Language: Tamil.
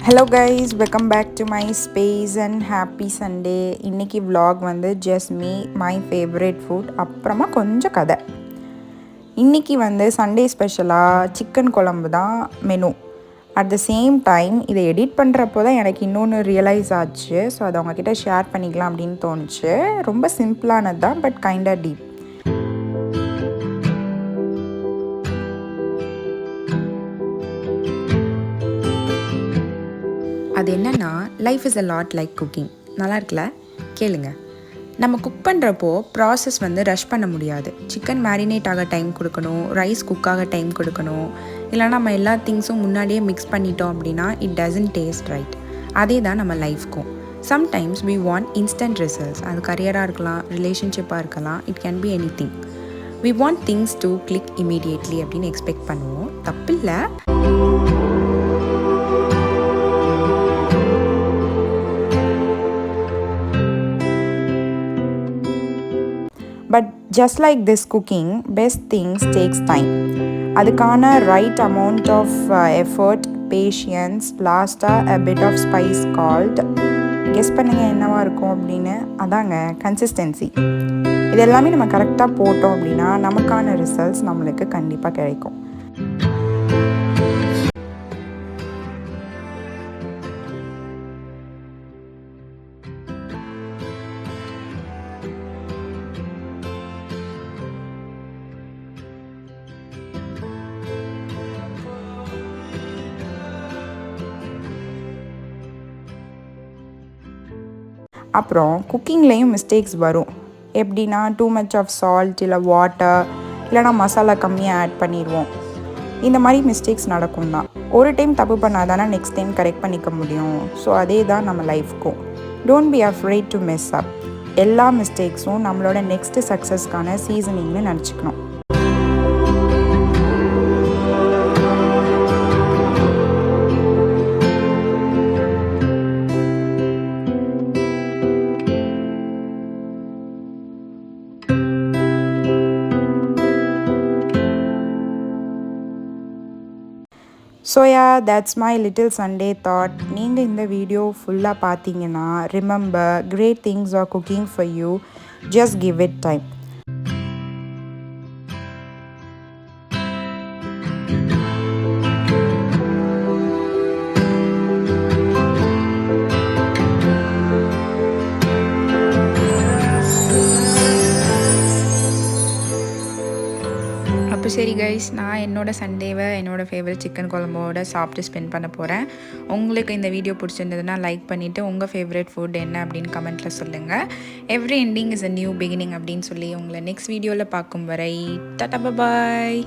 Hello guys, welcome back to my space and happy Sunday. இன்னைக்கு vlog வந்து just me, my favorite food, அப்புறமா கொஞ்சம் கதை. இன்னைக்கு வந்து சண்டே ஸ்பெஷலாக சிக்கன் குழம்பு தான் menu. At the same time இதை எடிட் பண்ணுறப்போ தான் எனக்கு இன்னொன்று ரியலைஸ் ஆச்சு. ஸோ அதை அவங்கக்கிட்ட ஷேர் பண்ணிக்கலாம் அப்படின்னு தோணுச்சு. ரொம்ப சிம்பிளானது தான், பட் கைண்டாக டீப். அது என்னென்னா, life is a lot like cooking. நல்லா இருக்குல்ல? கேளுங்க. நம்ம குக் பண்ணுறப்போ ப்ராசஸ் வந்து ரஷ் பண்ண முடியாது. சிக்கன் மேரினேட் ஆக டைம் கொடுக்கணும், ரைஸ் குக்காக டைம் கொடுக்கணும். இல்லைனா நம்ம எல்லா திங்ஸும் முன்னாடியே மிக்ஸ் பண்ணிட்டோம் அப்படின்னா இட் டசன்ட் டேஸ்ட் ரைட். அதே தான் நம்ம லைஃப்க்கும். Sometimes we want instant results. அது கரியராக இருக்கலாம், ரிலேஷன்ஷிப்பாக இருக்கலாம், it can be anything. We want things to click immediately அப்படின்னு எக்ஸ்பெக்ட் பண்ணுவோம். தப்பில்லை. But just like this cooking, best things takes time. அதுக்கான right amount of effort, patience, லாஸ்ட்டாக a bit of spice called. Guess பண்ணுங்கள் என்னவாக இருக்கும் அப்படின்னு. அதாங்க கன்சிஸ்டன்சி. இது எல்லாமே நம்ம கரெக்டாக போட்டோம் அப்படின்னா நமக்கான ரிசல்ட்ஸ் நம்மளுக்கு கண்டிப்பாக கிடைக்கும். அப்புறம் குக்கிங்லேயும் மிஸ்டேக்ஸ் வரும். எப்படின்னா டூ மச் ஆஃப் சால்ட், இல்லை வாட்டர், இல்லைனா மசாலா கம்மியாக ஆட் பண்ணிடுவோம். இந்த மாதிரி மிஸ்டேக்ஸ் நடக்கும் தான். ஒரு டைம் தப்பு பண்ணால் தானே நெக்ஸ்ட் டைம் கரெக்ட் பண்ணிக்க முடியும். ஸோ அதே தான் நம்ம லைஃப்க்கும். Don't be afraid to mess up. எல்லா மிஸ்டேக்ஸும் நம்மளோட நெக்ஸ்ட்டு சக்ஸஸ்க்கான சீசனிங்னு நினச்சிக்கணும். So that's my little Sunday thought. நீங்கள் இந்த வீடியோ ஃபுல்லாக பார்த்தீங்கன்னா remember, great things are cooking for you. Just give it time. அப்போ சரி கைஸ், நான் என்னோடய சண்டேவை என்னோடய ஃபேவரட் சிக்கன் குழம்போட சாப்பிட்டு ஸ்பெண்ட் பண்ண போகிறேன். உங்களுக்கு இந்த வீடியோ பிடிச்சிருந்ததுன்னா லைக் பண்ணிவிட்டு உங்கள் ஃபேவரட் ஃபுட் என்ன அப்படின்னு கமெண்ட்டில் சொல்லுங்கள். Every ending is a new beginning அப்படின்னு சொல்லி உங்களை நெக்ஸ்ட் வீடியோவில் பார்க்கும் வரை டாடா பாய்.